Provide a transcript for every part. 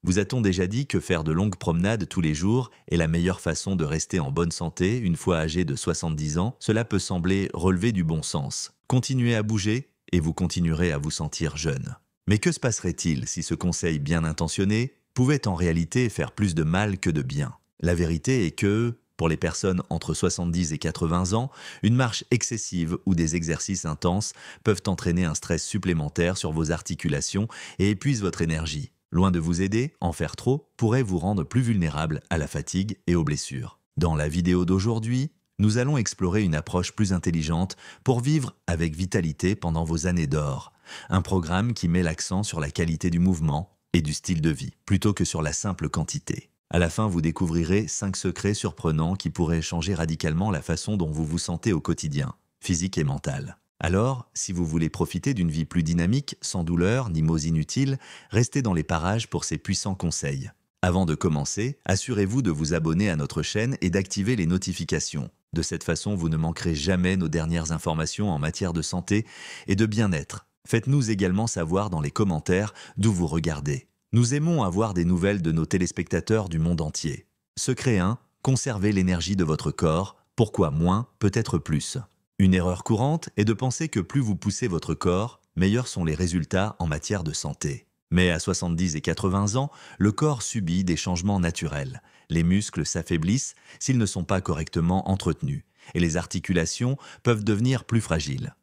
Vous a-t-on déjà dit que faire de longues promenades tous les jours est la meilleure façon de rester en bonne santé une fois âgé de 70 ans? Cela peut sembler relever du bon sens. Continuez à bouger et vous continuerez à vous sentir jeune. Mais que se passerait-il si ce conseil bien intentionné pouvait en réalité faire plus de mal que de bien? La vérité est que, pour les personnes entre 70 et 80 ans, une marche excessive ou des exercices intenses peuvent entraîner un stress supplémentaire sur vos articulations et épuisent votre énergie. Loin de vous aider, en faire trop pourrait vous rendre plus vulnérable à la fatigue et aux blessures. Dans la vidéo d'aujourd'hui, nous allons explorer une approche plus intelligente pour vivre avec vitalité pendant vos années d'or. Un programme qui met l'accent sur la qualité du mouvement et du style de vie, plutôt que sur la simple quantité. À la fin, vous découvrirez 5 secrets surprenants qui pourraient changer radicalement la façon dont vous vous sentez au quotidien, physique et mental. Alors, si vous voulez profiter d'une vie plus dynamique, sans douleur ni mots inutiles, restez dans les parages pour ces puissants conseils. Avant de commencer, assurez-vous de vous abonner à notre chaîne et d'activer les notifications. De cette façon, vous ne manquerez jamais nos dernières informations en matière de santé et de bien-être. Faites-nous également savoir dans les commentaires d'où vous regardez. Nous aimons avoir des nouvelles de nos téléspectateurs du monde entier. Secret 1, conservez l'énergie de votre corps. Pourquoi moins, peut-être plus? Une erreur courante est de penser que plus vous poussez votre corps, meilleurs sont les résultats en matière de santé. Mais à 70 et 80 ans, le corps subit des changements naturels. Les muscles s'affaiblissent s'ils ne sont pas correctement entretenus, et les articulations peuvent devenir plus fragiles.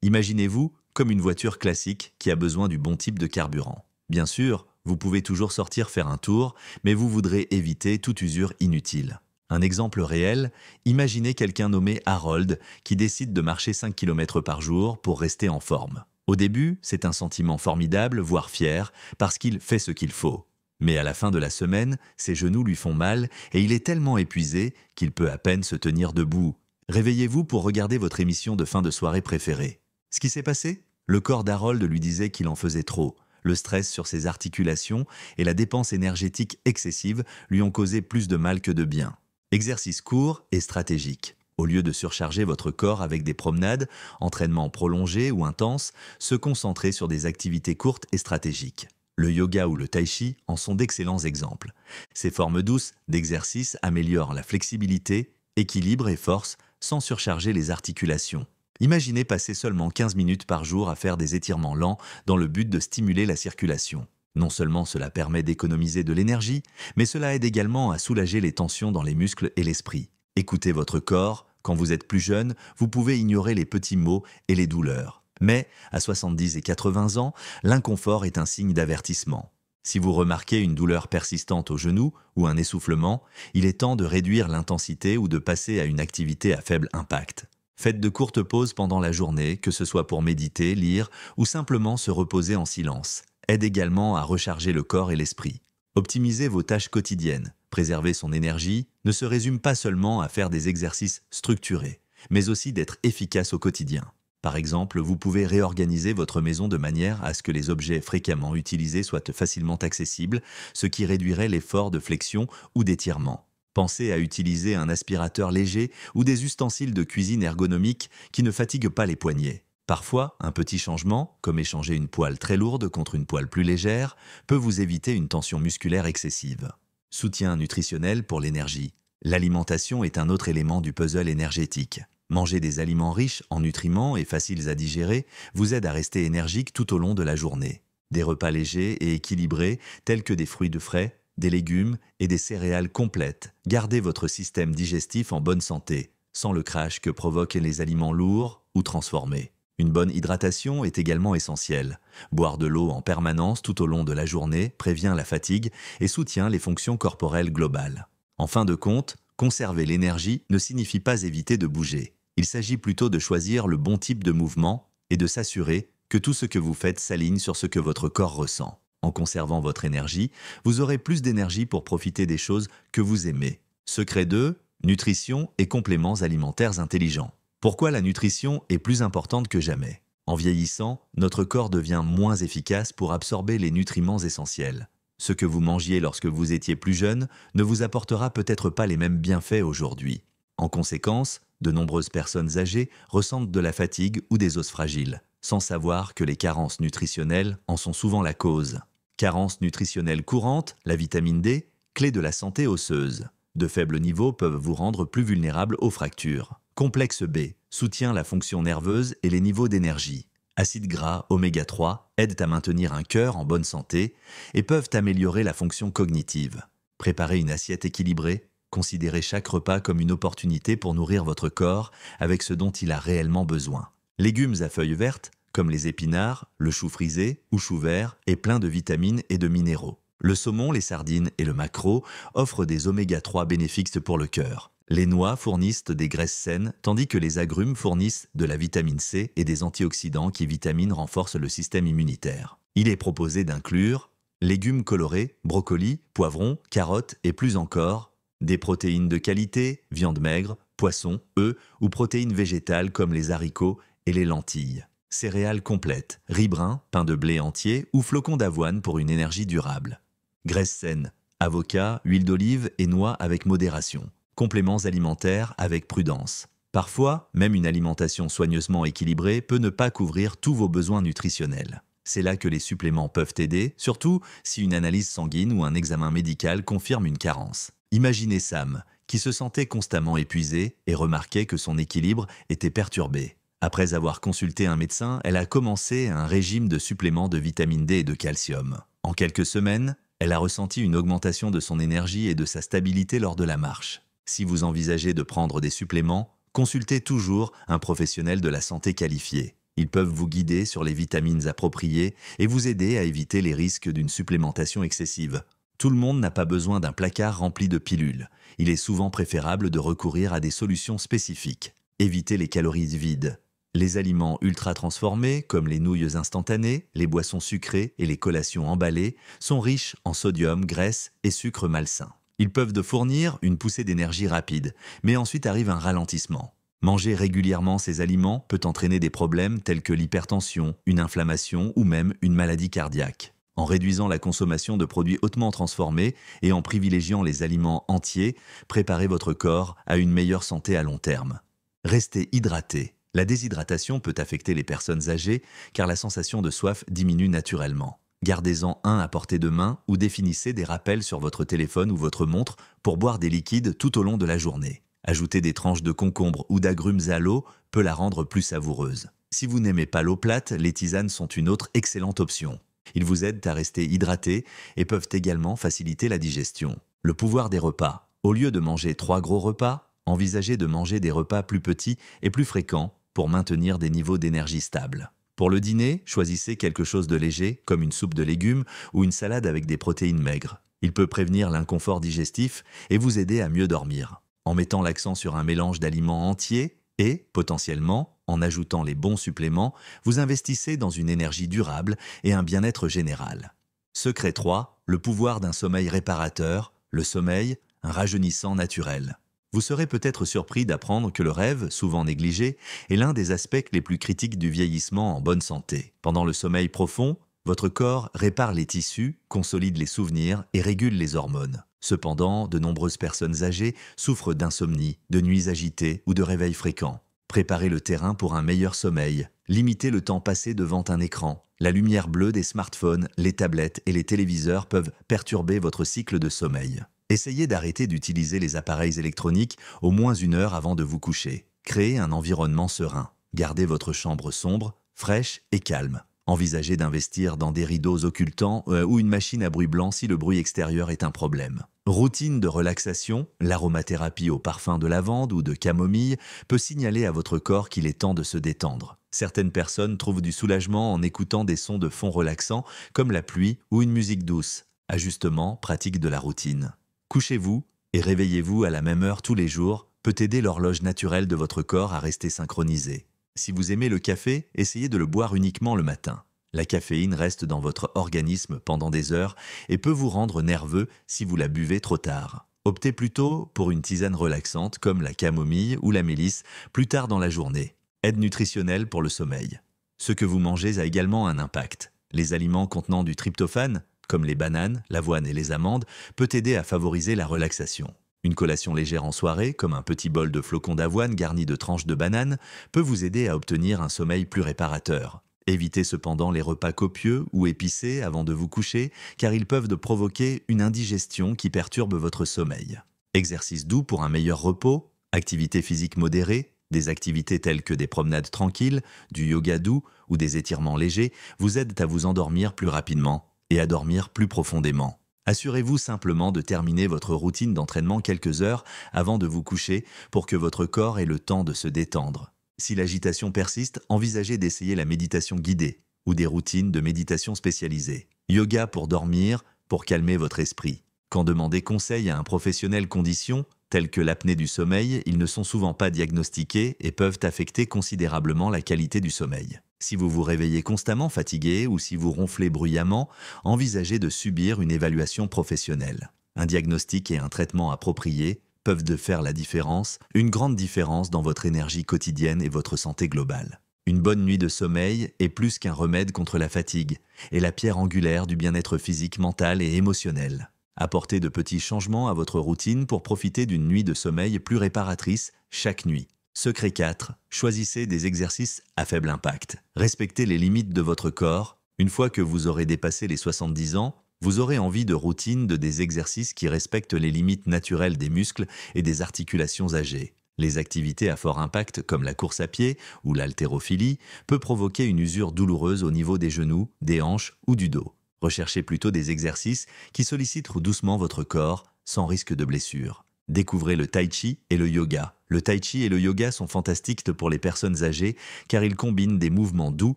Imaginez-vous comme une voiture classique qui a besoin du bon type de carburant. Bien sûr, vous pouvez toujours sortir faire un tour, mais vous voudrez éviter toute usure inutile. Un exemple réel, imaginez quelqu'un nommé Harold qui décide de marcher 5 km par jour pour rester en forme. Au début, c'est un sentiment formidable, voire fier, parce qu'il fait ce qu'il faut. Mais à la fin de la semaine, ses genoux lui font mal et il est tellement épuisé qu'il peut à peine se tenir debout. Réveillez-vous pour regarder votre émission de fin de soirée préférée. Ce qui s'est passé? Le corps d'Harold lui disait qu'il en faisait trop. Le stress sur ses articulations et la dépense énergétique excessive lui ont causé plus de mal que de bien. Exercice court et stratégique. Au lieu de surcharger votre corps avec des promenades, entraînements prolongés ou intenses, se concentrer sur des activités courtes et stratégiques. Le yoga ou le tai chi en sont d'excellents exemples. Ces formes douces d'exercice améliorent la flexibilité, équilibre et force sans surcharger les articulations. Imaginez passer seulement 15 minutes par jour à faire des étirements lents dans le but de stimuler la circulation. Non seulement cela permet d'économiser de l'énergie, mais cela aide également à soulager les tensions dans les muscles et l'esprit. Écoutez votre corps, quand vous êtes plus jeune, vous pouvez ignorer les petits maux et les douleurs. Mais, à 70 et 80 ans, l'inconfort est un signe d'avertissement. Si vous remarquez une douleur persistante au genou ou un essoufflement, il est temps de réduire l'intensité ou de passer à une activité à faible impact. Faites de courtes pauses pendant la journée, que ce soit pour méditer, lire ou simplement se reposer en silence. Aide également à recharger le corps et l'esprit. Optimiser vos tâches quotidiennes, préserver son énergie, ne se résume pas seulement à faire des exercices structurés, mais aussi d'être efficace au quotidien. Par exemple, vous pouvez réorganiser votre maison de manière à ce que les objets fréquemment utilisés soient facilement accessibles, ce qui réduirait l'effort de flexion ou d'étirement. Pensez à utiliser un aspirateur léger ou des ustensiles de cuisine ergonomiques qui ne fatiguent pas les poignets. Parfois, un petit changement, comme échanger une poêle très lourde contre une poêle plus légère, peut vous éviter une tension musculaire excessive. Soutien nutritionnel pour l'énergie. L'alimentation est un autre élément du puzzle énergétique. Manger des aliments riches en nutriments et faciles à digérer vous aide à rester énergique tout au long de la journée. Des repas légers et équilibrés, tels que des fruits de frais, des légumes et des céréales complètes. Gardez votre système digestif en bonne santé, sans le crash que provoquent les aliments lourds ou transformés. Une bonne hydratation est également essentielle. Boire de l'eau en permanence tout au long de la journée prévient la fatigue et soutient les fonctions corporelles globales. En fin de compte, conserver l'énergie ne signifie pas éviter de bouger. Il s'agit plutôt de choisir le bon type de mouvement et de s'assurer que tout ce que vous faites s'aligne sur ce que votre corps ressent. En conservant votre énergie, vous aurez plus d'énergie pour profiter des choses que vous aimez. Secret 2, nutrition et compléments alimentaires intelligents. Pourquoi la nutrition est plus importante que jamais? En vieillissant, notre corps devient moins efficace pour absorber les nutriments essentiels. Ce que vous mangiez lorsque vous étiez plus jeune ne vous apportera peut-être pas les mêmes bienfaits aujourd'hui. En conséquence, de nombreuses personnes âgées ressentent de la fatigue ou des os fragiles, sans savoir que les carences nutritionnelles en sont souvent la cause. Carence nutritionnelle courante, la vitamine D, clé de la santé osseuse. De faibles niveaux peuvent vous rendre plus vulnérable aux fractures. Complexe B soutient la fonction nerveuse et les niveaux d'énergie. Acides gras oméga 3 aident à maintenir un cœur en bonne santé et peuvent améliorer la fonction cognitive. Préparez une assiette équilibrée. Considérez chaque repas comme une opportunité pour nourrir votre corps avec ce dont il a réellement besoin. Légumes à feuilles vertes, comme les épinards, le chou frisé ou chou vert, est plein de vitamines et de minéraux. Le saumon, les sardines et le maquereau offrent des oméga 3 bénéfiques pour le cœur. Les noix fournissent des graisses saines, tandis que les agrumes fournissent de la vitamine C et des antioxydants qui renforcent le système immunitaire. Il est proposé d'inclure légumes colorés, brocolis, poivrons, carottes et plus encore, des protéines de qualité, viande maigre, poissons, œufs ou protéines végétales comme les haricots et les lentilles. Céréales complètes, riz brun, pain de blé entier ou flocons d'avoine pour une énergie durable. Graisses saines, avocat, huile d'olive et noix avec modération. Compléments alimentaires avec prudence. Parfois, même une alimentation soigneusement équilibrée peut ne pas couvrir tous vos besoins nutritionnels. C'est là que les suppléments peuvent aider, surtout si une analyse sanguine ou un examen médical confirme une carence. Imaginez Sam, qui se sentait constamment épuisée et remarquait que son équilibre était perturbé. Après avoir consulté un médecin, elle a commencé un régime de suppléments de vitamine D et de calcium. En quelques semaines, elle a ressenti une augmentation de son énergie et de sa stabilité lors de la marche. Si vous envisagez de prendre des suppléments, consultez toujours un professionnel de la santé qualifié. Ils peuvent vous guider sur les vitamines appropriées et vous aider à éviter les risques d'une supplémentation excessive. Tout le monde n'a pas besoin d'un placard rempli de pilules. Il est souvent préférable de recourir à des solutions spécifiques. Évitez les calories vides. Les aliments ultra transformés, comme les nouilles instantanées, les boissons sucrées et les collations emballées, sont riches en sodium, graisse et sucre malsain. Ils peuvent te fournir une poussée d'énergie rapide, mais ensuite arrive un ralentissement. Manger régulièrement ces aliments peut entraîner des problèmes tels que l'hypertension, une inflammation ou même une maladie cardiaque. En réduisant la consommation de produits hautement transformés et en privilégiant les aliments entiers, préparez votre corps à une meilleure santé à long terme. Restez hydraté. La déshydratation peut affecter les personnes âgées car la sensation de soif diminue naturellement. Gardez-en un à portée de main ou définissez des rappels sur votre téléphone ou votre montre pour boire des liquides tout au long de la journée. Ajouter des tranches de concombre ou d'agrumes à l'eau peut la rendre plus savoureuse. Si vous n'aimez pas l'eau plate, les tisanes sont une autre excellente option. Ils vous aident à rester hydraté et peuvent également faciliter la digestion. Le pouvoir des repas. Au lieu de manger 3 gros repas, envisagez de manger des repas plus petits et plus fréquents pour maintenir des niveaux d'énergie stables. Pour le dîner, choisissez quelque chose de léger, comme une soupe de légumes ou une salade avec des protéines maigres. Il peut prévenir l'inconfort digestif et vous aider à mieux dormir. En mettant l'accent sur un mélange d'aliments entiers et, potentiellement, en ajoutant les bons suppléments, vous investissez dans une énergie durable et un bien-être général. Secret 3, le pouvoir d'un sommeil réparateur, le sommeil, un rajeunissant naturel. Vous serez peut-être surpris d'apprendre que le rêve, souvent négligé, est l'un des aspects les plus critiques du vieillissement en bonne santé. Pendant le sommeil profond, votre corps répare les tissus, consolide les souvenirs et régule les hormones. Cependant, de nombreuses personnes âgées souffrent d'insomnie, de nuits agitées ou de réveils fréquents. Préparez le terrain pour un meilleur sommeil. Limitez le temps passé devant un écran. La lumière bleue des smartphones, les tablettes et les téléviseurs peuvent perturber votre cycle de sommeil. Essayez d'arrêter d'utiliser les appareils électroniques au moins 1 heure avant de vous coucher. Créez un environnement serein. Gardez votre chambre sombre, fraîche et calme. Envisagez d'investir dans des rideaux occultants ou une machine à bruit blanc si le bruit extérieur est un problème. Routine de relaxation, l'aromathérapie au parfum de lavande ou de camomille peut signaler à votre corps qu'il est temps de se détendre. Certaines personnes trouvent du soulagement en écoutant des sons de fond relaxants comme la pluie ou une musique douce. Ajustement pratique de la routine. Couchez-vous et réveillez-vous à la même heure tous les jours peut aider l'horloge naturelle de votre corps à rester synchronisée. Si vous aimez le café, essayez de le boire uniquement le matin. La caféine reste dans votre organisme pendant des heures et peut vous rendre nerveux si vous la buvez trop tard. Optez plutôt pour une tisane relaxante comme la camomille ou la mélisse plus tard dans la journée. Aide nutritionnelle pour le sommeil. Ce que vous mangez a également un impact. Les aliments contenant du tryptophane, comme les bananes, l'avoine et les amandes, peut aider à favoriser la relaxation. Une collation légère en soirée, comme un petit bol de flocons d'avoine garni de tranches de banane, peut vous aider à obtenir un sommeil plus réparateur. Évitez cependant les repas copieux ou épicés avant de vous coucher, car ils peuvent provoquer une indigestion qui perturbe votre sommeil. Exercice doux pour un meilleur repos, activité physique modérée, des activités telles que des promenades tranquilles, du yoga doux ou des étirements légers vous aident à vous endormir plus rapidement et à dormir plus profondément. Assurez-vous simplement de terminer votre routine d'entraînement quelques heures avant de vous coucher pour que votre corps ait le temps de se détendre. Si l'agitation persiste, envisagez d'essayer la méditation guidée ou des routines de méditation spécialisées. Yoga pour dormir, pour calmer votre esprit. Quand demandez conseil à un professionnel conditions, telles que l'apnée du sommeil, ils ne sont souvent pas diagnostiqués et peuvent affecter considérablement la qualité du sommeil. Si vous vous réveillez constamment fatigué ou si vous ronflez bruyamment, envisagez de subir une évaluation professionnelle. Un diagnostic et un traitement appropriés peuvent faire la différence, une grande différence dans votre énergie quotidienne et votre santé globale. Une bonne nuit de sommeil est plus qu'un remède contre la fatigue et la pierre angulaire du bien-être physique, mental et émotionnel. Apportez de petits changements à votre routine pour profiter d'une nuit de sommeil plus réparatrice chaque nuit. Secret 4. Choisissez des exercices à faible impact. Respectez les limites de votre corps. Une fois que vous aurez dépassé les 70 ans, vous aurez envie de routines, de des exercices qui respectent les limites naturelles des muscles et des articulations âgées. Les activités à fort impact comme la course à pied ou l'haltérophilie peut provoquer une usure douloureuse au niveau des genoux, des hanches ou du dos. Recherchez plutôt des exercices qui sollicitent doucement votre corps sans risque de blessure. Découvrez le tai chi et le yoga. Le tai chi et le yoga sont fantastiques pour les personnes âgées car ils combinent des mouvements doux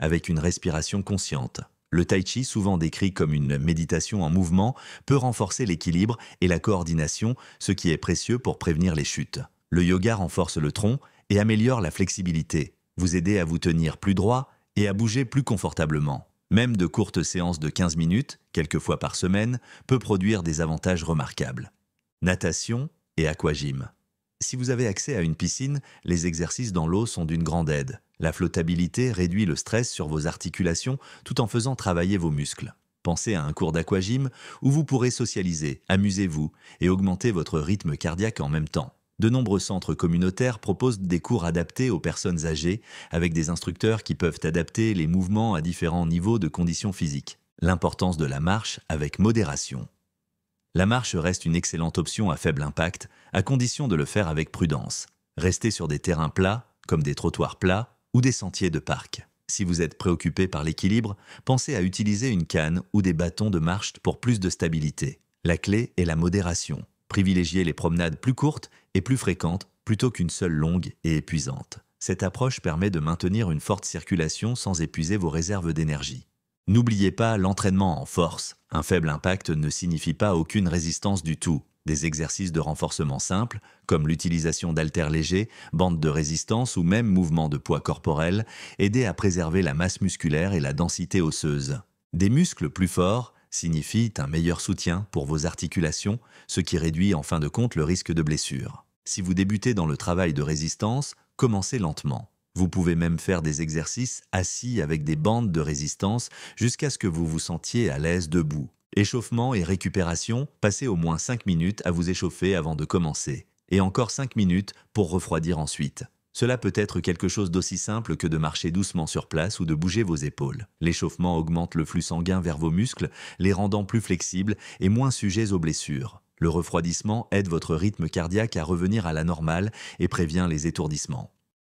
avec une respiration consciente. Le tai chi, souvent décrit comme une méditation en mouvement, peut renforcer l'équilibre et la coordination, ce qui est précieux pour prévenir les chutes. Le yoga renforce le tronc et améliore la flexibilité, vous aider à vous tenir plus droit et à bouger plus confortablement. Même de courtes séances de 15 minutes, quelques fois par semaine, peut produire des avantages remarquables. Natation et aquagym. Si vous avez accès à une piscine, les exercices dans l'eau sont d'une grande aide. La flottabilité réduit le stress sur vos articulations tout en faisant travailler vos muscles. Pensez à un cours d'aquagym où vous pourrez socialiser, amusez-vous et augmenter votre rythme cardiaque en même temps. De nombreux centres communautaires proposent des cours adaptés aux personnes âgées avec des instructeurs qui peuvent adapter les mouvements à différents niveaux de conditions physiques. L'importance de la marche avec modération. La marche reste une excellente option à faible impact, à condition de le faire avec prudence. Restez sur des terrains plats, comme des trottoirs plats ou des sentiers de parc. Si vous êtes préoccupé par l'équilibre, pensez à utiliser une canne ou des bâtons de marche pour plus de stabilité. La clé est la modération. Privilégiez les promenades plus courtes et plus fréquentes plutôt qu'une seule longue et épuisante. Cette approche permet de maintenir une forte circulation sans épuiser vos réserves d'énergie. N'oubliez pas l'entraînement en force. Un faible impact ne signifie pas aucune résistance du tout. Des exercices de renforcement simples, comme l'utilisation d'haltères légers, bandes de résistance ou même mouvements de poids corporel, aident à préserver la masse musculaire et la densité osseuse. Des muscles plus forts signifient un meilleur soutien pour vos articulations, ce qui réduit en fin de compte le risque de blessure. Si vous débutez dans le travail de résistance, commencez lentement. Vous pouvez même faire des exercices assis avec des bandes de résistance jusqu'à ce que vous vous sentiez à l'aise debout. Échauffement et récupération, passez au moins 5 minutes à vous échauffer avant de commencer. Et encore 5 minutes pour refroidir ensuite. Cela peut être quelque chose d'aussi simple que de marcher doucement sur place ou de bouger vos épaules. L'échauffement augmente le flux sanguin vers vos muscles, les rendant plus flexibles et moins sujets aux blessures. Le refroidissement aide votre rythme cardiaque à revenir à la normale et prévient les étourdissements.